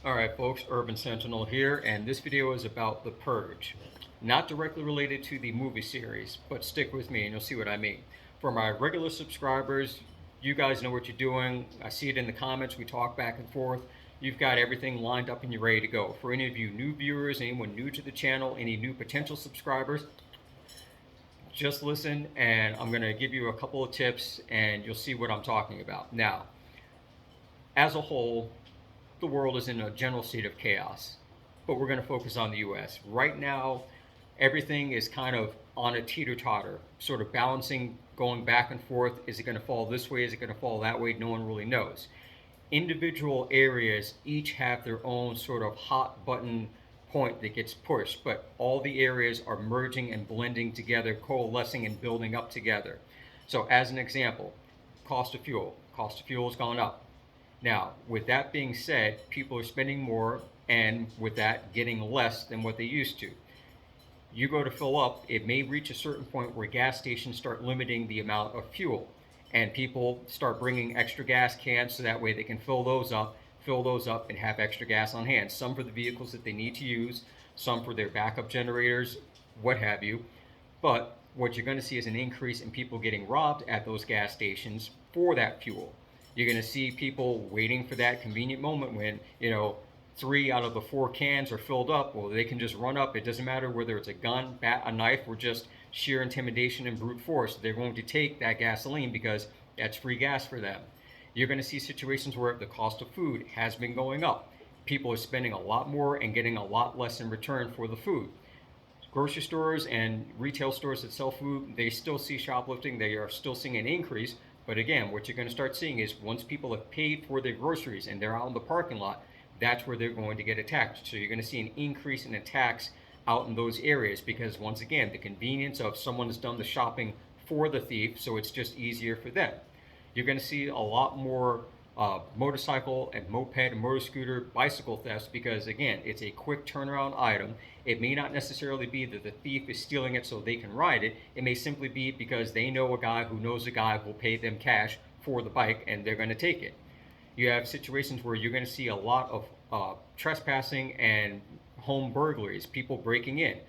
Alright folks, Urban Sentinel here, and this video is about The Purge. Not directly related to the movie series, but stick with me and you'll see what I mean. For my regular subscribers, you guys know what you're doing. I see it in the comments, we talk back and forth. You've got everything lined up and you're ready to go. For any of you new viewers, anyone new to the channel, any new potential subscribers, just listen and I'm going to give you a couple of tips and you'll see what I'm talking about. Now, as a whole, the world is in a general state of chaos, but we're going to focus on the US. Right now, everything is kind of on a teeter-totter, sort of balancing, going back and forth. Is it going to fall this way? Is it going to fall that way? No one really knows. Individual areas each have their own sort of hot button point that gets pushed, but all the areas are merging and blending together, coalescing and building up together. So as an example, cost of fuel. Cost of fuel has gone up. Now, with that being said, people are spending more and with that getting less than what they used to. You go to fill up, it may reach a certain point where gas stations start limiting the amount of fuel and people start bringing extra gas cans so that way they can fill those up and have extra gas on hand. Some for the vehicles that they need to use, some for their backup generators, what have you. But what you're going to see is an increase in people getting robbed at those gas stations for that fuel. You're going to see people waiting for that convenient moment when, 3 out of the 4 cans are filled up. Well, they can just run up. It doesn't matter whether it's a gun, bat, a knife, or just sheer intimidation and brute force. They're going to take that gasoline because that's free gas for them. You're going to see situations where the cost of food has been going up. People are spending a lot more and getting a lot less in return for the food. Grocery stores and retail stores that sell food, they still see shoplifting. They are still seeing an increase. But again, what you're going to start seeing is once people have paid for their groceries and they're out in the parking lot, that's where they're going to get attacked. So you're going to see an increase in attacks out in those areas because once again, the convenience of someone has done the shopping for the thief, so it's just easier for them. You're going to see a lot more motorcycle and moped and motor scooter bicycle thefts because again, it's a quick turnaround item. It may not necessarily be that the thief is stealing it so they can ride it. It may simply be because they know a guy who knows a guy who will pay them cash for the bike and they're going to take it. You have situations where you're going to see a lot of trespassing and home burglaries, people breaking in,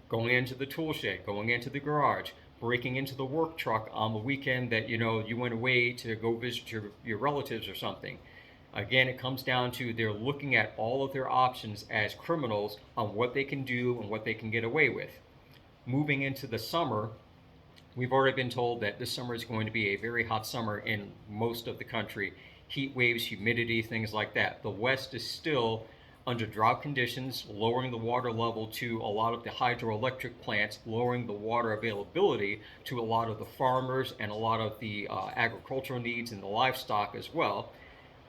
going into the tool shed, going into the garage, breaking into the work truck on the weekend that you went away to go visit your relatives or something. Again, it comes down to they're looking at all of their options as criminals on what they can do and what they can get away with. Moving into the summer, we've already been told that this summer is going to be a very hot summer in most of the country. Heat waves, humidity, things like that. The West is still under drought conditions, lowering the water level to a lot of the hydroelectric plants, lowering the water availability to a lot of the farmers and a lot of the agricultural needs and the livestock as well.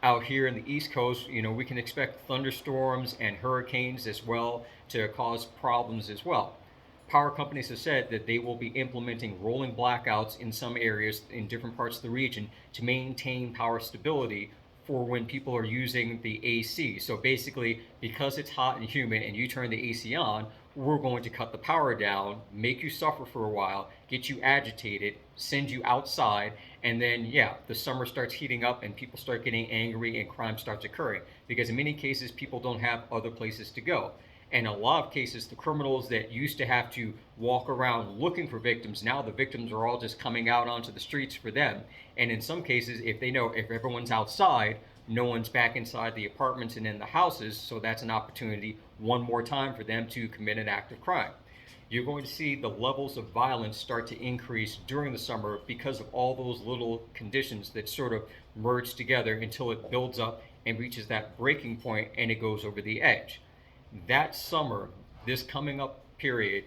Out here in the East Coast, we can expect thunderstorms and hurricanes as well to cause problems as well. Power companies have said that they will be implementing rolling blackouts in some areas in different parts of the region to maintain power stability for when people are using the AC. So basically, because it's hot and humid and you turn the AC on, we're going to cut the power down, make you suffer for a while, get you agitated, send you outside, and then the summer starts heating up and people start getting angry and crime starts occurring. Because in many cases, people don't have other places to go. And in a lot of cases, the criminals that used to have to walk around looking for victims, now the victims are all just coming out onto the streets for them. And in some cases, if they know if everyone's outside, no one's back inside the apartments and in the houses, so that's an opportunity one more time for them to commit an act of crime. You're going to see the levels of violence start to increase during the summer because of all those little conditions that sort of merge together until it builds up and reaches that breaking point and it goes over the edge. That summer, this coming up period,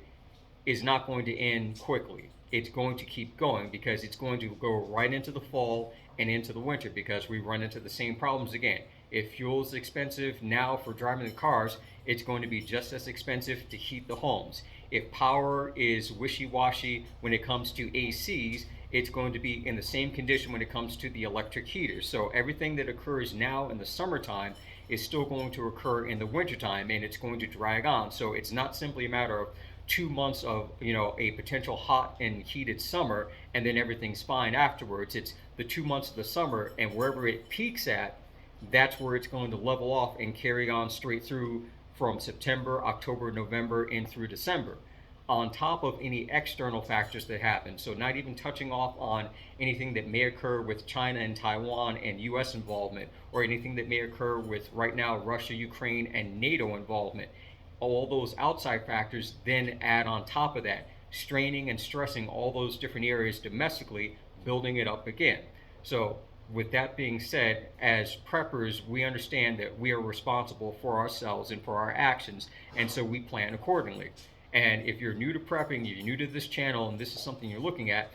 is not going to end quickly. It's going to keep going because it's going to go right into the fall and into the winter because we run into the same problems again. If fuel is expensive now for driving the cars, it's going to be just as expensive to heat the homes. If power is wishy-washy when it comes to ACs, it's going to be in the same condition when it comes to the electric heaters. So everything that occurs now in the summertime is still going to occur in the wintertime and it's going to drag on. So it's not simply a matter of 2 months of a potential hot and heated summer and then everything's fine afterwards. It's the 2 months of the summer and wherever it peaks at, that's where it's going to level off and carry on straight through from September, October, November, and through December, on top of any external factors that happen. So, not even touching off on anything that may occur with China and Taiwan and US involvement, or anything that may occur with right now Russia, Ukraine, and NATO involvement. All those outside factors then add on top of that, straining and stressing all those different areas domestically, building it up again. So, with that being said, as preppers, we understand that we are responsible for ourselves and for our actions, and so we plan accordingly. And if you're new to prepping, you're new to this channel, and this is something you're looking at,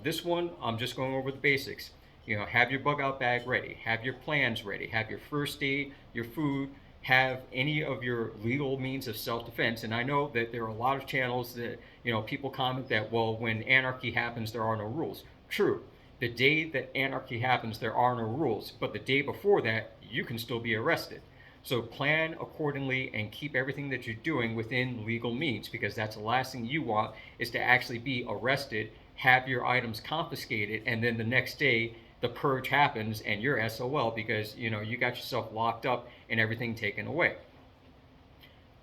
this one, I'm just going over the basics. Have your bug out bag ready, have your plans ready, have your first aid, your food, have any of your legal means of self-defense. And I know that there are a lot of channels that, people comment that, well, when anarchy happens, there are no rules. True. The day that anarchy happens, there are no rules. But the day before that, you can still be arrested. So plan accordingly and keep everything that you're doing within legal means, because that's the last thing you want, is to actually be arrested, have your items confiscated, and then the next day the purge happens and you're SOL because you got yourself locked up and everything taken away.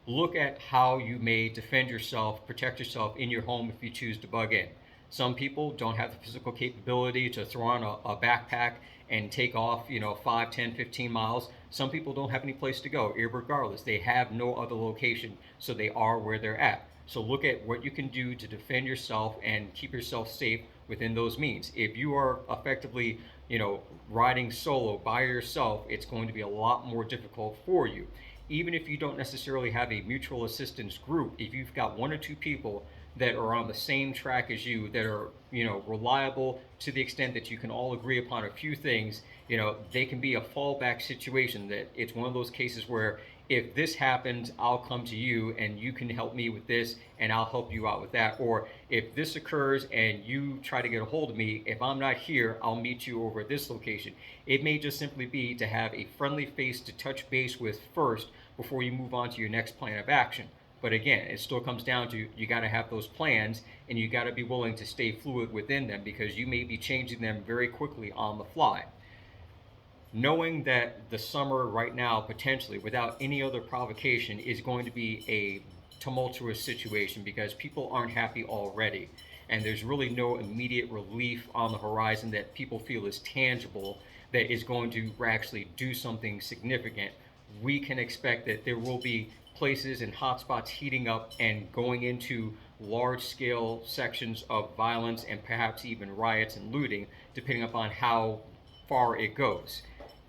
Look at how you may defend yourself, protect yourself in your home if you choose to bug in. Some people don't have the physical capability to throw on a backpack and take off, 5, 10, 15 miles. Some people don't have any place to go, irregardless. They have no other location, so they are where they're at. So look at what you can do to defend yourself and keep yourself safe within those means. If you are effectively, riding solo by yourself, it's going to be a lot more difficult for you. Even if you don't necessarily have a mutual assistance group, if you've got one or two people that are on the same track as you, that are, reliable to the extent that you can all agree upon a few things, they can be a fallback situation. That it's one of those cases where if this happens, I'll come to you and you can help me with this and I'll help you out with that. Or if this occurs and you try to get a hold of me, if I'm not here, I'll meet you over at this location. It may just simply be to have a friendly face to touch base with first before you move on to your next plan of action. But again, it still comes down to you got to have those plans and you got to be willing to stay fluid within them, because you may be changing them very quickly on the fly. Knowing that the summer right now, potentially without any other provocation, is going to be a tumultuous situation because people aren't happy already. And there's really no immediate relief on the horizon that people feel is tangible that is going to actually do something significant. We can expect that there will be places and hotspots heating up and going into large-scale sections of violence and perhaps even riots and looting, depending upon how far it goes.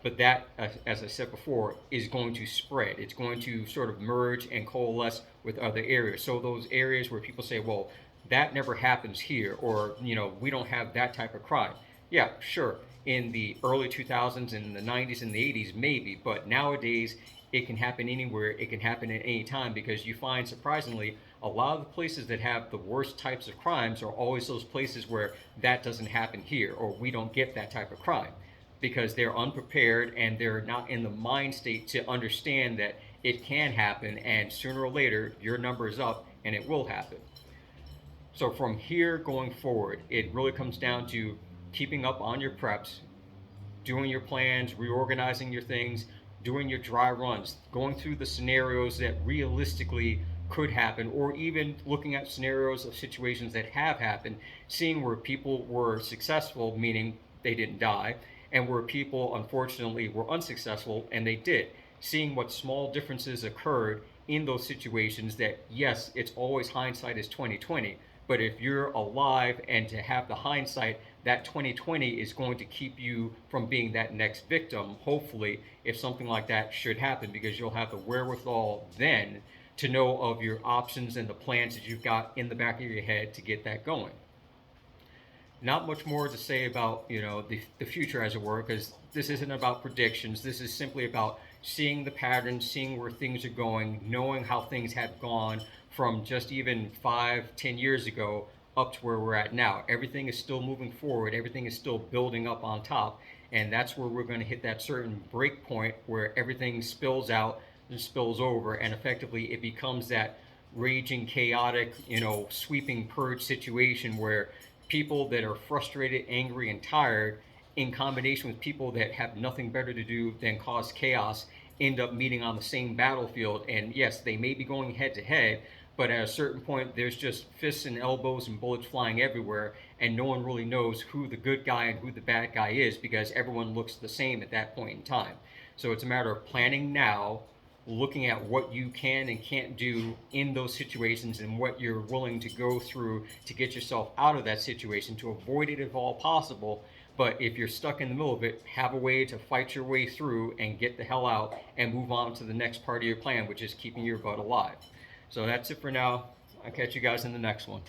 But that, as I said before, is going to spread. It's going to sort of merge and coalesce with other areas. So those areas where people say, well, that never happens here, or, we don't have that type of crime. Yeah, sure. In the early 2000s and the 90s and the 80s, maybe. But nowadays, it can happen anywhere. It can happen at any time, because you find, surprisingly, a lot of the places that have the worst types of crimes are always those places where that doesn't happen here, or we don't get that type of crime, because they're unprepared and they're not in the mind state to understand that it can happen, and sooner or later your number is up and it will happen. So from here going forward, it really comes down to keeping up on your preps, doing your plans, reorganizing your things, doing your dry runs, going through the scenarios that realistically could happen, or even looking at scenarios of situations that have happened, seeing where people were successful, meaning they didn't die, and where people unfortunately were unsuccessful and they did, seeing what small differences occurred in those situations. That yes, it's always hindsight is 2020, but if you're alive and to have the hindsight, that 2020 is going to keep you from being that next victim, hopefully, if something like that should happen, because you'll have the wherewithal then to know of your options and the plans that you've got in the back of your head to get that going. Not much more to say about the future, as it were, because this isn't about predictions. This is simply about seeing the patterns, seeing where things are going, knowing how things have gone from just even 5-10 years ago up to where we're at now. Everything is still moving forward. Everything is still building up on top, and that's where we're going to hit that certain break point where everything spills out and spills over, and effectively it becomes that raging, chaotic, sweeping purge situation where people that are frustrated, angry, and tired in combination with people that have nothing better to do than cause chaos, end up meeting on the same battlefield. And yes, they may be going head to head, but at a certain point, there's just fists and elbows and bullets flying everywhere, and no one really knows who the good guy and who the bad guy is, because everyone looks the same at that point in time. So it's a matter of planning now, looking at what you can and can't do in those situations and what you're willing to go through to get yourself out of that situation, to avoid it if all possible. But if you're stuck in the middle of it, have a way to fight your way through and get the hell out and move on to the next part of your plan, which is keeping your butt alive. So that's it for now. I'll catch you guys in the next one.